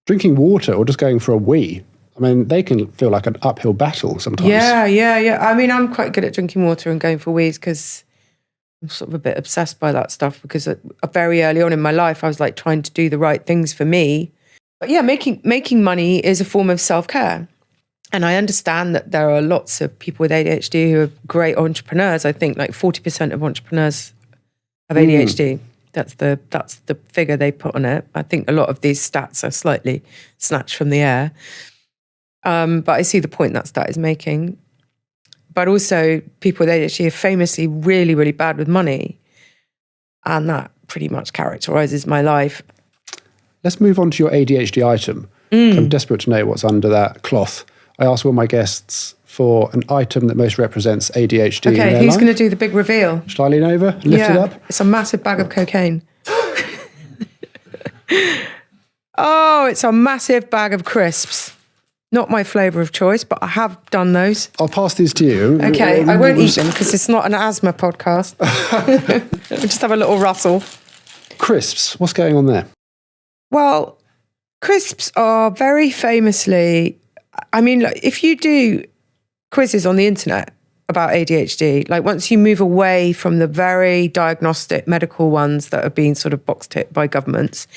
Drinking water or just going for a wee, I mean, they can feel like an uphill battle sometimes. Yeah. I mean, I'm quite good at drinking water and going for wees because I'm sort of a bit obsessed by that stuff because very early on in my life, I was like trying to do the right things for me. But yeah, making money is a form of self-care. And I understand that there are lots of people with ADHD who are great entrepreneurs. I think like 40% of entrepreneurs have ADHD. That's the figure they put on it. I think a lot of these stats are slightly snatched from the air. But I see the point that stat is making. But also people with ADHD are famously really, really bad with money. And that pretty much characterizes my life. Let's move on to your ADHD item. I'm desperate to know what's under that cloth. I ask all my guests for an item that most represents ADHD in their life. Okay, who's going to do the big reveal? Shall I lean over, lift it up? It's a massive bag of cocaine. Oh, it's a massive bag of crisps. Not my flavour of choice, but I have done those. I'll pass these to you. Okay, I won't eat them because it's not an asthma podcast. We'll just have a little rustle. Crisps, what's going on there? Well, crisps are very famously... I mean, if you do quizzes on the internet about ADHD, like once you move away from the very diagnostic medical ones that are being sort of box ticked by governments,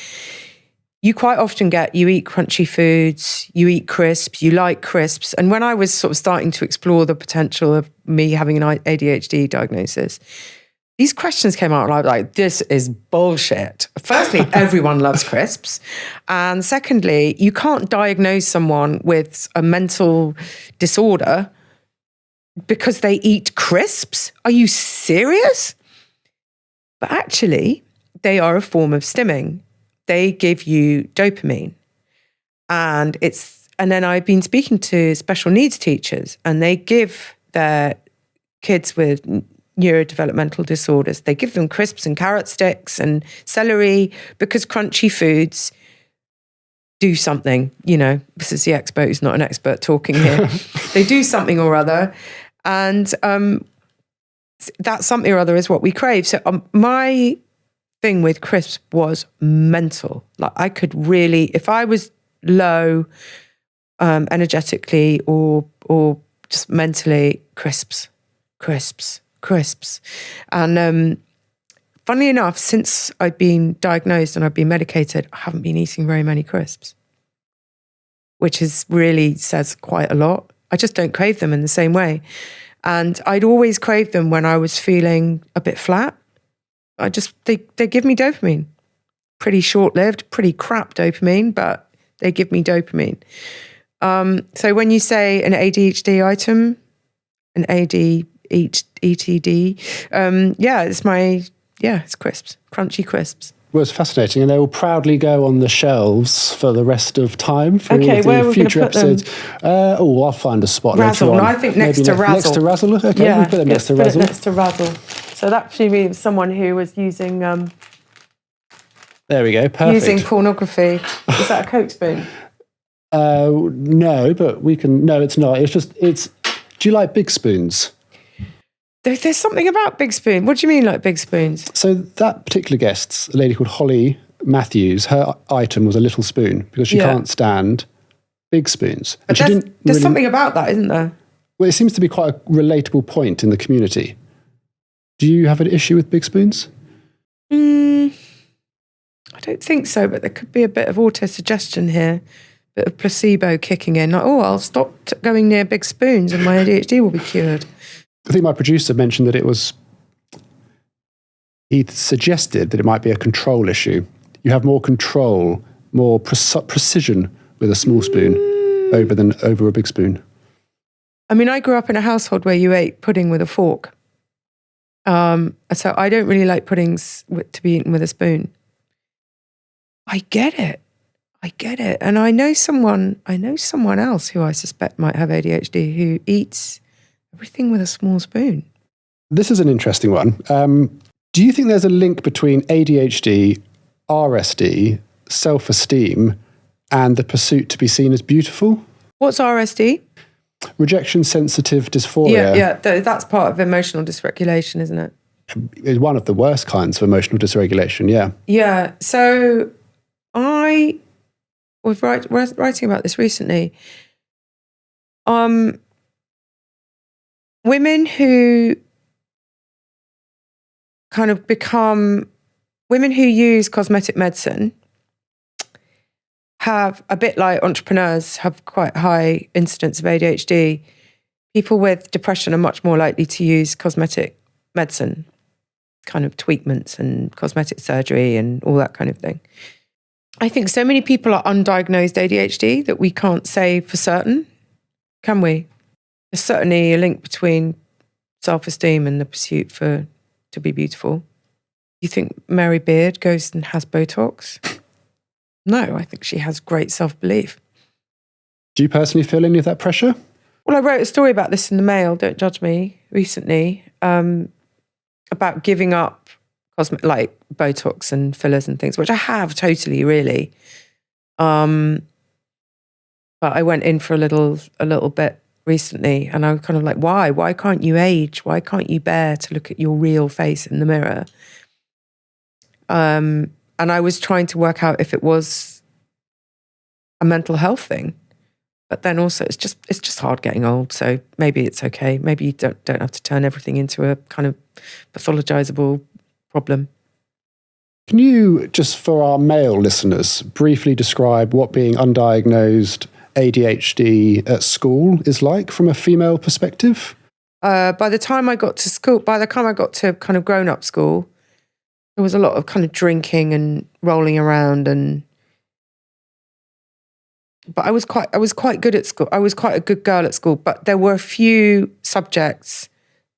you quite often get, you eat crunchy foods, you eat crisps, you like crisps. And when I was sort of starting to explore the potential of me having an ADHD diagnosis, these questions came out and I was like, this is bullshit. Firstly, everyone loves crisps. And secondly, you can't diagnose someone with a mental disorder because they eat crisps. Are you serious? But actually, they are a form of stimming. They give you dopamine. And then I've been speaking to special needs teachers and they give their kids with neurodevelopmental disorders, they give them crisps and carrot sticks and celery because crunchy foods do something. This is the expert who's not an expert talking here. They do something or other. And that something or other is what we crave. So my thing with crisps was mental. Like I could really, if I was low energetically or just mentally, crisps. And funnily enough, since I've been diagnosed and I've been medicated, I haven't been eating very many crisps, which really says quite a lot. I just don't crave them in the same way. And I'd always craved them when I was feeling a bit flat. They give me dopamine. Pretty short-lived, pretty crap dopamine, but they give me dopamine. So when you say an ADHD item, an ETD, it's crisps, crunchy crisps. was fascinating, and they will proudly go on the shelves for the rest of time for Okay, all of where are the we future gonna put them? episodes. I'll find a spot Razzle. later on. No, I think next Maybe to Razzle. Next to Razzle? Okay, Yeah, we'll put them next to let's put Razzle. it next to Razzle. So that should be someone who was using There we go, perfect. using pornography. Is that a Coke spoon? No, but we can... No, it's not. It's... Do you like big spoons? There's something about big spoon. What do you mean, like big spoons? So that particular guest, a lady called Holly Matthews, her item was a little spoon because she can't stand big spoons. But there's something about that, isn't there? Well, it seems to be quite a relatable point in the community. Do you have an issue with big spoons? I don't think so, but there could be a bit of autosuggestion here, a bit of placebo kicking in. Like, I'll stop going near big spoons and my ADHD will be cured. I think my producer mentioned that he suggested that it might be a control issue. You have more control, more precision with a small spoon over a big spoon. I mean, I grew up in a household where you ate pudding with a fork. So I don't really like puddings to be eaten with a spoon. I get it. And I know someone else who I suspect might have ADHD who eats everything with a small spoon. This is an interesting one. Do you think there's a link between ADHD, RSD, self-esteem, and the pursuit to be seen as beautiful? What's RSD? Rejection sensitive dysphoria. Yeah, that's part of emotional dysregulation, isn't it? Is one of the worst kinds of emotional dysregulation, yeah. Yeah, so I was writing about this recently. Women who women who use cosmetic medicine have, a bit like entrepreneurs, have quite high incidence of ADHD. People with depression are much more likely to use cosmetic medicine, kind of tweakments and cosmetic surgery and all that kind of thing. I think so many people are undiagnosed ADHD that we can't say for certain, can we? There's certainly a link between self-esteem and the pursuit to be beautiful. You think Mary Beard goes and has Botox? No, I think she has great self-belief. Do you personally feel any of that pressure? Well, I wrote a story about this in the Mail, don't judge me, recently, about giving up like Botox and fillers and things, which I have totally, really. But I went in for a little bit recently, and I was kind of like, why? Why can't you age? Why can't you bear to look at your real face in the mirror? And I was trying to work out if it was a mental health thing. But then also it's just hard getting old, so maybe it's okay. Maybe you don't have to turn everything into a kind of pathologizable problem. Can you, just for our male listeners, briefly describe what being undiagnosed ADHD at school is like from a female perspective? By the time I got to kind of grown-up school, there was a lot of kind of drinking and rolling around, but I was quite good at school. I was quite a good girl at school, but there were a few subjects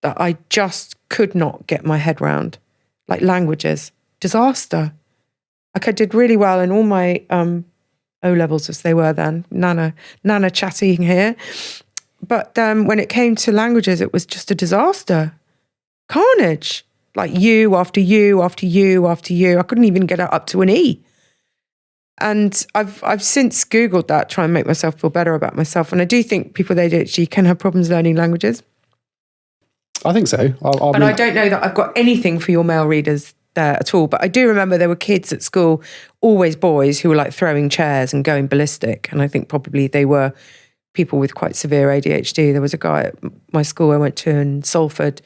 that I just could not get my head round, like languages. Disaster. Like I did really well in all my O-levels as they were then. Nana chatting here. But when it came to languages, it was just a disaster. Carnage. Like you after you after you after you. I couldn't even get it up to an E. And I've since Googled that, try and make myself feel better about myself. And I do think people with ADHD can have problems learning languages. I think so. But I don't know that I've got anything for your male readers there at all. But I do remember there were kids at school, always boys, who were like throwing chairs and going ballistic. And I think probably they were people with quite severe ADHD. There was a guy at my school I went to in Salford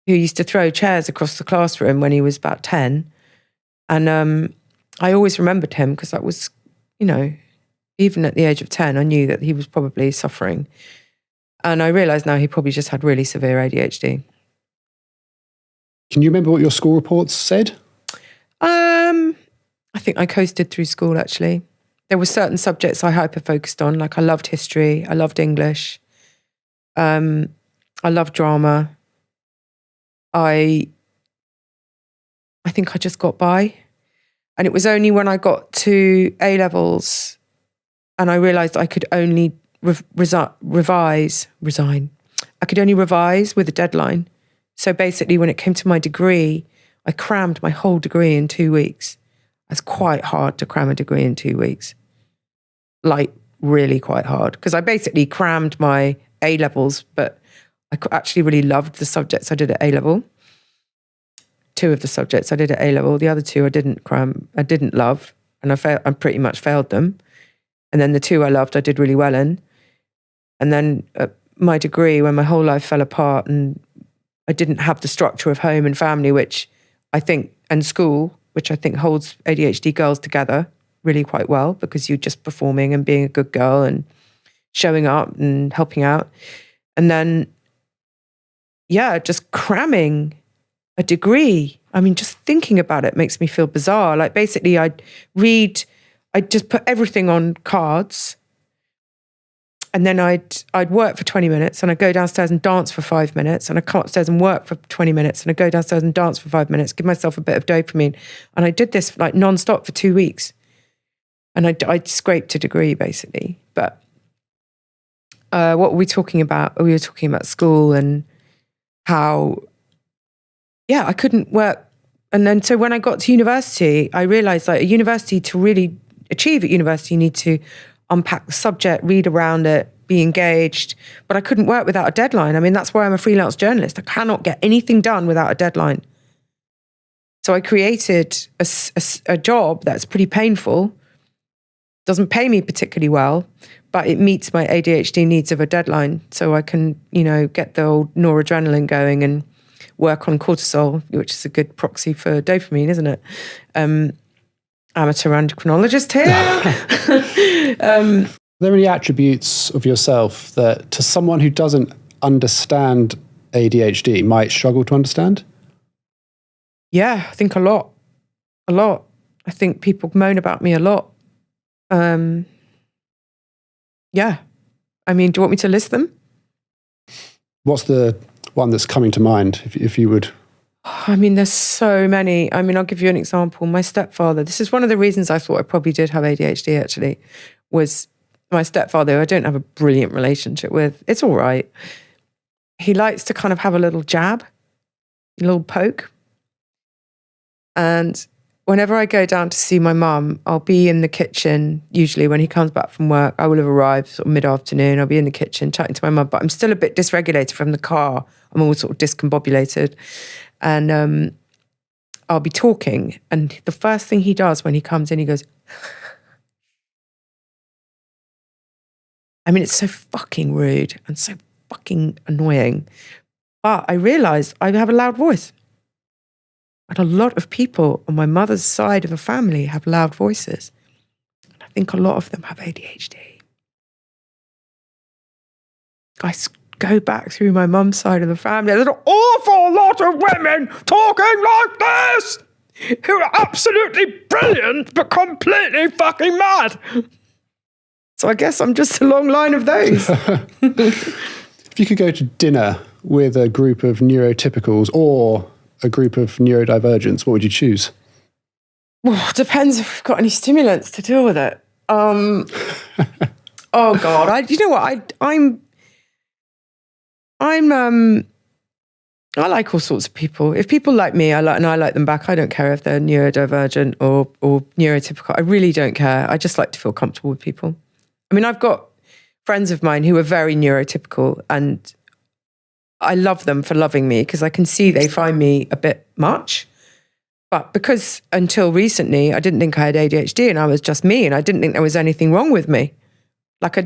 who used to throw chairs across the classroom when he was about 10. And I always remembered him because that was, even at the age of 10, I knew that he was probably suffering. And I realise now he probably just had really severe ADHD. Can you remember what your school reports said? I think I coasted through school, actually. There were certain subjects I hyper-focused on, like I loved history, I loved English, I loved drama. I think I just got by. And it was only when I got to A-levels and I realised I could only resign. I could only revise with a deadline. So basically, when it came to my degree, I crammed my whole degree in 2 weeks. It's quite hard to cram a degree in 2 weeks. Like, really quite hard. Because I basically crammed my A-levels, but I actually really loved the subjects I did at A-level. 2 of the subjects I did at A-level. The other 2 I didn't cram, I didn't love, and I pretty much failed them. And then the 2 I loved, I did really well in. And then my degree, when my whole life fell apart and I didn't have the structure of home and family, which I think, and school, which I think holds ADHD girls together really quite well, because you're just performing and being a good girl and showing up and helping out. And then, yeah, just cramming a degree. I mean, just thinking about it makes me feel bizarre. Like, basically, I'd just put everything on cards, and then I'd work for 20 minutes, and I'd go downstairs and dance for 5 minutes, and I'd come upstairs and work for 20 minutes, and I'd go downstairs and dance for 5 minutes, give myself a bit of dopamine. And I did this like non-stop for 2 weeks. And I scraped a degree, basically. But what were we talking about? We were talking about school and how, yeah, I couldn't work. And then so when I got to university, I realised, like, a university, to really achieve at university, you need to unpack the subject, read around it, be engaged. But I couldn't work without a deadline. I mean, that's why I'm a freelance journalist. I cannot get anything done without a deadline. So I created a job that's pretty painful, doesn't pay me particularly well, but it meets my ADHD needs of a deadline. So I can, get the old noradrenaline going and work on cortisol, which is a good proxy for dopamine, isn't it? Amateur endocrinologist here. Are there any attributes of yourself that, to someone who doesn't understand ADHD, might struggle to understand? Yeah, I think a lot. I think people moan about me a lot. Yeah. I mean, do you want me to list them? What's the one that's coming to mind, if you would? I mean, there's so many. I mean, I'll give you an example. My stepfather, this is one of the reasons I thought I probably did have ADHD, actually, was my stepfather, who I don't have a brilliant relationship with. It's all right. He likes to kind of have a little jab, a little poke. And whenever I go down to see my mum, I'll be in the kitchen. Usually when he comes back from work, I will have arrived sort of mid-afternoon. I'll be in the kitchen chatting to my mum, but I'm still a bit dysregulated from the car. I'm all sort of discombobulated. And I'll be talking. And the first thing he does when he comes in, he goes, I mean, it's so fucking rude and so fucking annoying. But I realised I have a loud voice. And a lot of people on my mother's side of the family have loud voices. And I think a lot of them have ADHD. I go back through my mum's side of the family. There's an awful lot of women talking like this who are absolutely brilliant but completely fucking mad. So I guess I'm just a long line of those. If you could go to dinner with a group of neurotypicals or a group of neurodivergents, what would you choose? Well, it depends if we've got any stimulants to deal with it. Oh God, you know what? I like all sorts of people. If people like me, I like them back. I don't care if they're neurodivergent or neurotypical. I really don't care. I just like to feel comfortable with people. I mean, I've got friends of mine who are very neurotypical, and I love them for loving me because I can see they find me a bit much. But because until recently, I didn't think I had ADHD and I was just me, and I didn't think there was anything wrong with me. Like I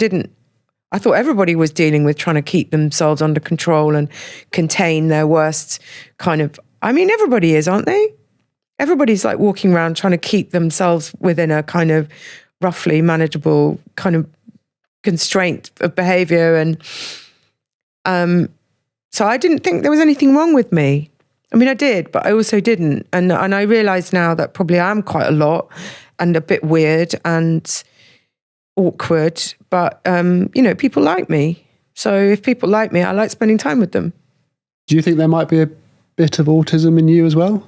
thought everybody was dealing with trying to keep themselves under control and contain their worst kind of, I mean, everybody is, aren't they? Everybody's like walking around trying to keep themselves within a kind of roughly manageable kind of constraint of behavior. And so I didn't think there was anything wrong with me. I mean, I did, but I also didn't. And I realise now that probably I am quite a lot and a bit weird and awkward, but, people like me. So if people like me, I like spending time with them. Do you think there might be a bit of autism in you as well?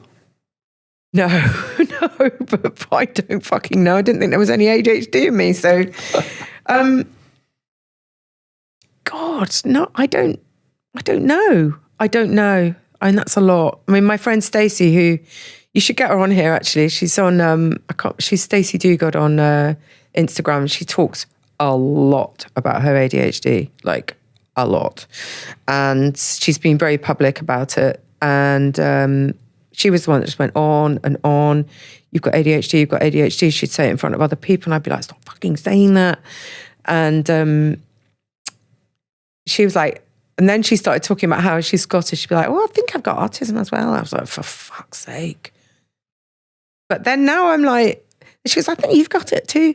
No, no, but I don't fucking know. I didn't think there was any ADHD in me. So, God, no, I don't know. I don't know. And that's a lot. I mean, my friend Stacey, who you should get her on here. Actually, she's on. She's Stacey Dugard on Instagram. She talks a lot about her ADHD, like a lot, and she's been very public about it. And she was the one that just went on and on. You've got ADHD. You've got ADHD. She'd say it in front of other people, and I'd be like, "Stop fucking saying that." And she was like. And then she started talking about how she's Scottish. She'd be like, "Oh, I think I've got autism as well." I was like, "For fuck's sake." But then now I'm like, she goes, "I think you've got it too."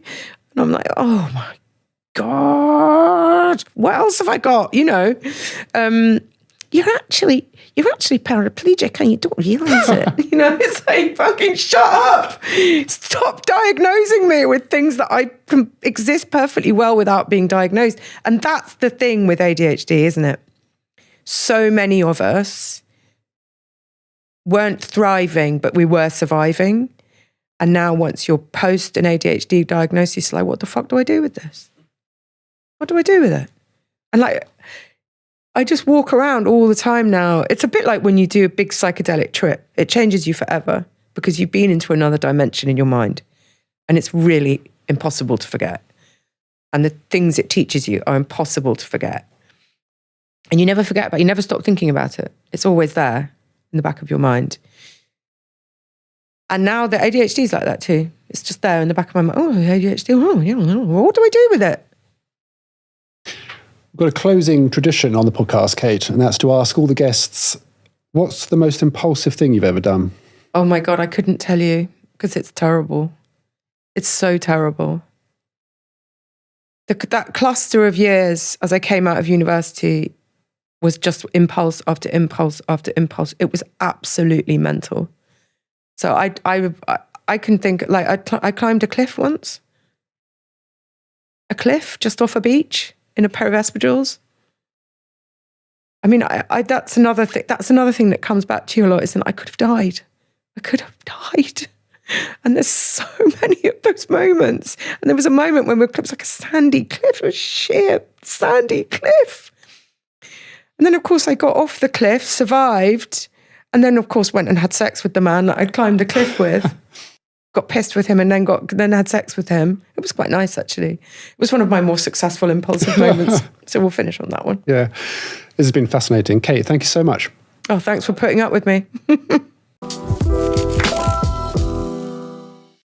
And I'm like, "Oh my God, what else have I got?" You know, you're actually paraplegic and you don't realise it. You know, it's like, fucking shut up. Stop diagnosing me with things that I can exist perfectly well without being diagnosed. And that's the thing with ADHD, isn't it? So many of us weren't thriving, but we were surviving. And now once you're post an ADHD diagnosis, like, what the fuck do I do with this? What do I do with it? And like, I just walk around all the time now. It's a bit like when you do a big psychedelic trip. It changes you forever because you've been into another dimension in your mind. And it's really impossible to forget. And the things it teaches you are impossible to forget. And you never forget about it. You never stop thinking about it. It's always there in the back of your mind. And now the ADHD is like that too. It's just there in the back of my mind. Oh, ADHD. Oh, yeah. What do I do with it? We've got a closing tradition on the podcast, Kate, and that's to ask all the guests, what's the most impulsive thing you've ever done? Oh my God, I couldn't tell you because it's terrible. It's so terrible. That cluster of years as I came out of university was just impulse after impulse after impulse. It was absolutely mental. So I can think, like, I climbed a cliff once. A cliff just off a beach in a pair of espadrilles. I mean, that's another thing. That's another thing that comes back to you a lot, is that I could have died. I could have died. And there's so many of those moments. And there was a moment when it was like a sandy cliff, a sheer sandy cliff. And then, of course, I got off the cliff, survived, and then, of course, went and had sex with the man that I'd climbed the cliff with. Got pissed with him and then had sex with him. It was quite nice, actually. It was one of my more successful impulsive moments. So we'll finish on that one. Yeah. This has been fascinating. Kate, thank you so much. Oh, thanks for putting up with me.